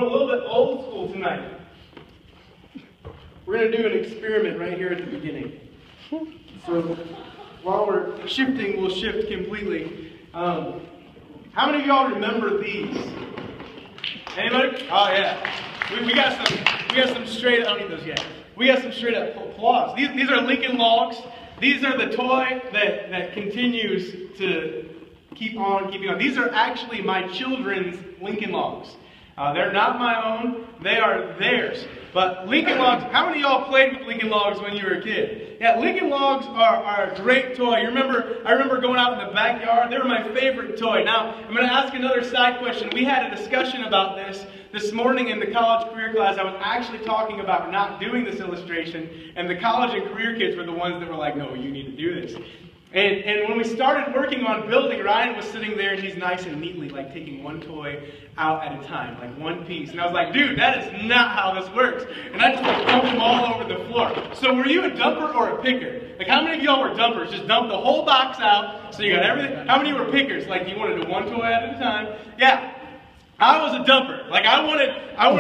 going a little bit old school tonight. We're going to do an experiment right here at the beginning. So while we're shifting, we'll shift completely. How many of y'all remember these? Anybody? Oh yeah. We got some straight up, I don't need those yet. We got some straight up applause. These are Lincoln Logs. These are the toy that continues to keep on keeping on. These are actually my children's Lincoln Logs. They're not my own, they are theirs. But Lincoln Logs, how many of y'all played with Lincoln Logs when you were a kid? Yeah, Lincoln Logs are a great toy. I remember going out in the backyard. They were my favorite toy. Now, I'm going to ask another side question. We had a discussion about this morning in the college career class. I was actually talking about not doing this illustration, and the college and career kids were the ones that were like, no, you need to do this. And when we started working on building, Ryan was sitting there and he's nice and neatly like taking one toy out at a time, like one piece. And I was like, dude, that is not how this works. And I just like dumped them all over the floor. So were you a dumper or a picker? Like how many of y'all were dumpers? Just dump the whole box out so you got everything. How many were pickers? Like you wanted to do one toy at a time? Yeah. I was a dumper. Like I wanted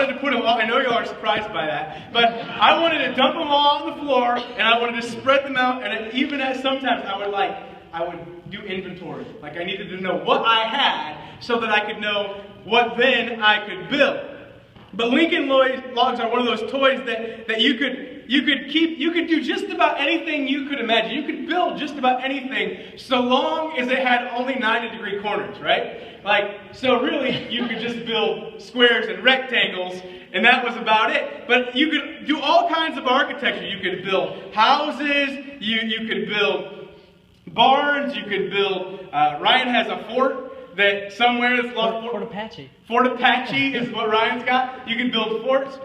to put them all. I know y'all are surprised by that, but I wanted to dump them all on the floor, and I wanted to spread them out. And even as sometimes I would do inventory. Like I needed to know what I had so that I could know what then I could build. But Lincoln Logs are one of those toys that you could do just about anything you could imagine. You could build just about anything so long as it had only 90-degree corners, right? Like, so really, you could just build squares and rectangles, and that was about it. But you could do all kinds of architecture. You could build houses, you could build barns, you could build, Ryan has a fort that somewhere is lost. Fort Apache. Fort Apache is what Ryan's got. You can build forts.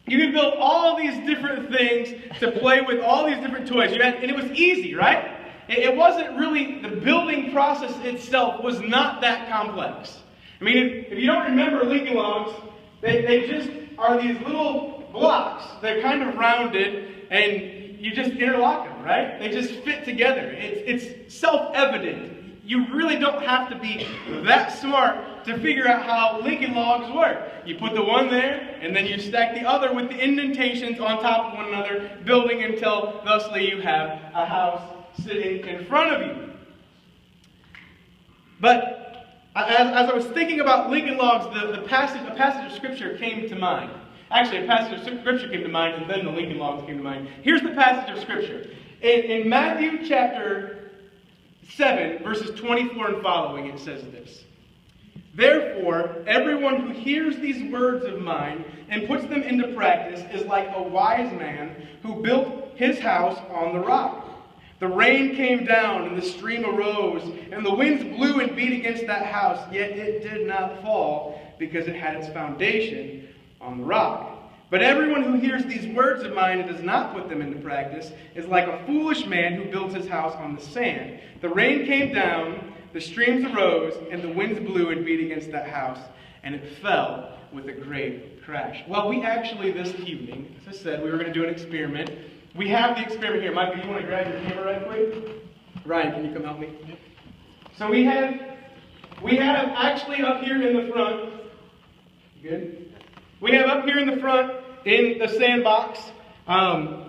You can build all these different things to play with, all these different toys. And it was easy, right? It wasn't really, the building process itself was not that complex. I mean, if you don't remember Lincoln Logs, they just are these little blocks. They're kind of rounded, and you just interlock them, right? They just fit together. It's self-evident. You really don't have to be that smart to figure out how Lincoln Logs work. You put the one there, and then you stack the other with the indentations on top of one another, building until thusly you have a house sitting in front of you. But as I was thinking about Lincoln Logs, a passage of Scripture came to mind. Actually, a passage of Scripture came to mind, and then the Lincoln Logs came to mind. Here's the passage of Scripture. In Matthew chapter 7, verses 24 and following, it says this. Therefore, everyone who hears these words of mine and puts them into practice is like a wise man who built his house on the rock. The rain came down, and the stream arose, and the winds blew and beat against that house, yet it did not fall, because it had its foundation on the rock. But everyone who hears these words of mine and does not put them into practice is like a foolish man who builds his house on the sand. The rain came down, the streams arose, and the winds blew and beat against that house, and it fell with a great crash. Well, we actually, this evening, as I said, we were going to do an experiment. We have the experiment here. Michael, you want to grab your camera right quick? Ryan, can you come help me? Yep. So we have actually up here in the front. Good. We have up here in the front, in the sandbox,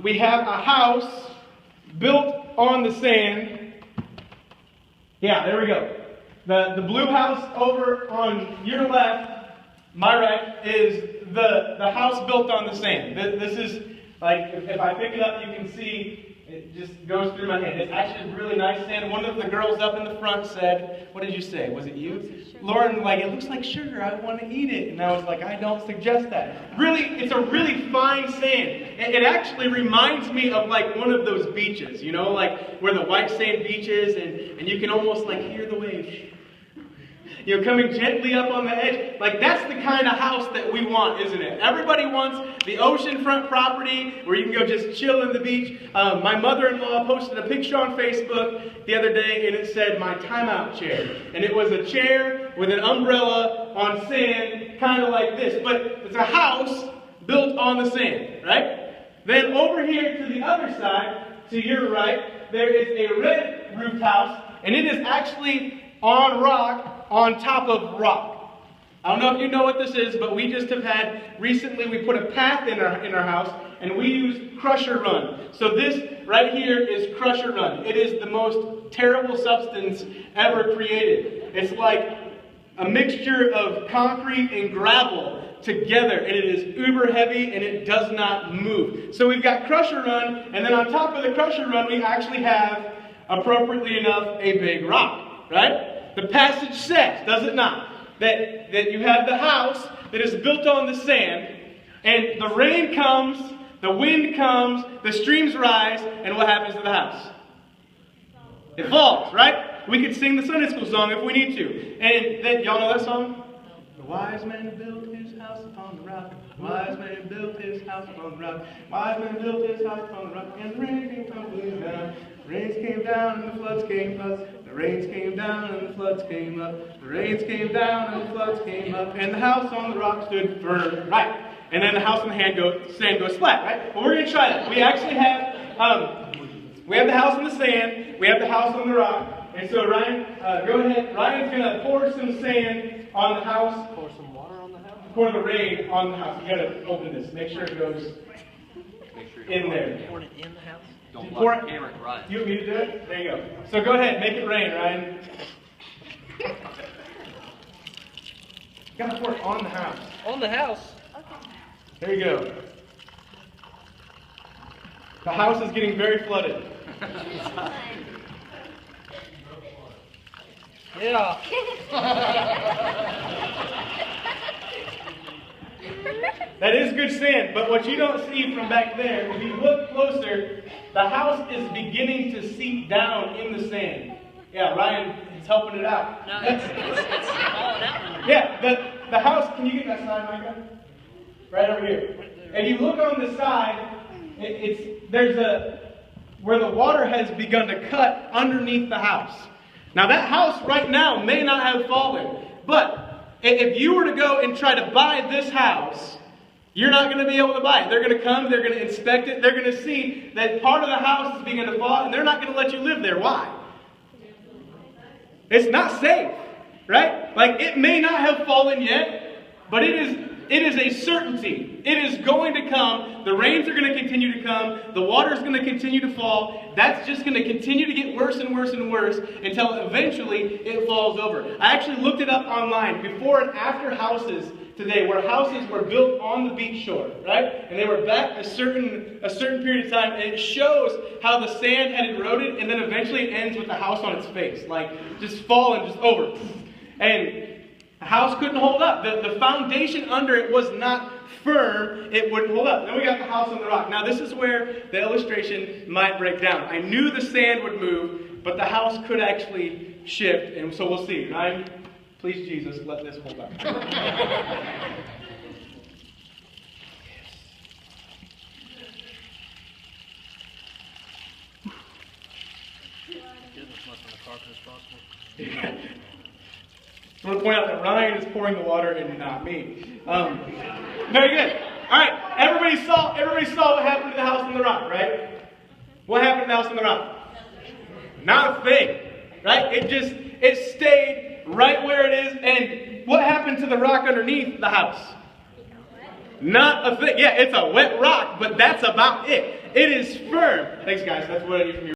we have a house built on the sand. Yeah, there we go. The blue house over on your left, my right, is the house built on the sand. This is, like, if I pick it up, you can see it just goes through my hand. It's actually really nice sand. One of the girls up in the front said, what did you say? Was it you? Lauren, like, it looks like sugar. I want to eat it. And I was like, I don't suggest that. Really, it's a really fine sand. It actually reminds me of, like, one of those beaches, you know, like where the white sand beach is, and you can almost, like, hear the waves. You know, coming gently up on the edge. Like, that's the kind of house that we want, isn't it? Everybody wants the oceanfront property where you can go just chill in the beach. My mother-in-law posted a picture on Facebook the other day, and it said, my timeout chair. And it was a chair with an umbrella on sand, kind of like this. But it's a house built on the sand, right? Then over here to the other side, to your right, there is a red roofed house, and it is actually on rock, on top of rock. I don't know if you know what this is, but we just have had, recently we put a path in our house, and we use Crusher Run. So this right here is Crusher Run. It is the most terrible substance ever created. It's like a mixture of concrete and gravel together, and it is uber heavy, and it does not move. So we've got Crusher Run, and then on top of the Crusher Run, we actually have, appropriately enough, a big rock, right? The passage says, does it not, that you have the house that is built on the sand, and the rain comes, the wind comes, the streams rise, and what happens to the house? It falls, right? We could sing the Sunday school song if we need to. And then, y'all know that song? The wise man built his house upon the rock. The wise man built his house upon the rock. The wise man built his house upon the rock. And the rain came tumbling down. The rains came down and the floods came up. The rains came down and the floods came up. The rains came down and the floods came up. And the house on the rock stood firm. Right. And then the house on the sand goes flat, right? Well, we're going to try that. We actually have, we have the house on the sand. We have the house on the rock. And so Ryan, go ahead. Ryan's going to pour some sand on the house. Pour some water on the house? Pour the rain on the house. You got to open this. Make sure it goes in there. Pour it in the house? Don't Pour let it. the camera rise. You want me to do it? There you go. So go ahead. Make it rain, Ryan. You got to pour it on the house. On the house? There you go. The house is getting very flooded. Yeah. That is good sand, but what you don't see from back there, if you look closer, the house is beginning to seep down in the sand. Yeah, Ryan is helping it out. No, it's falling out. Yeah, the house, can you get that side, Micah? Right over here. And you look on the side, there's where the water has begun to cut underneath the house. Now that house right now may not have fallen, but if you were to go and try to buy this house, you're not going to be able to buy it. They're going to come, they're going to inspect it, they're going to see that part of the house is beginning to fall, and they're not going to let you live there. Why? It's not safe, right? Like, it may not have fallen yet, but it is a certainty. It is going to come. The rains are going to continue to come. The water is going to continue to fall. That's just going to continue to get worse and worse and worse until eventually it falls over. I actually looked it up online. Before and after houses today, where houses were built on the beach shore, right? And they were back a certain period of time, and it shows how the sand had eroded, and then eventually it ends with the house on its face, like just falling, just over. And the house couldn't hold up. The foundation under it was not firm. It wouldn't hold up. Then we got the house on the rock. Now this is where the illustration might break down. I knew the sand would move, but the house could actually shift. And so we'll see. Ryan, please, Jesus, let this hold up. Get as much of the carpet as possible. I want to point out that Ryan is pouring the water and not me. Very good. All right. Everybody saw what happened to the house on the rock, right? What happened to the house on the rock? Not a thing, right? It stayed right where it is. And what happened to the rock underneath the house? Not a thing. Yeah, it's a wet rock, but that's about it. It is firm. Thanks, guys. That's what I need from you.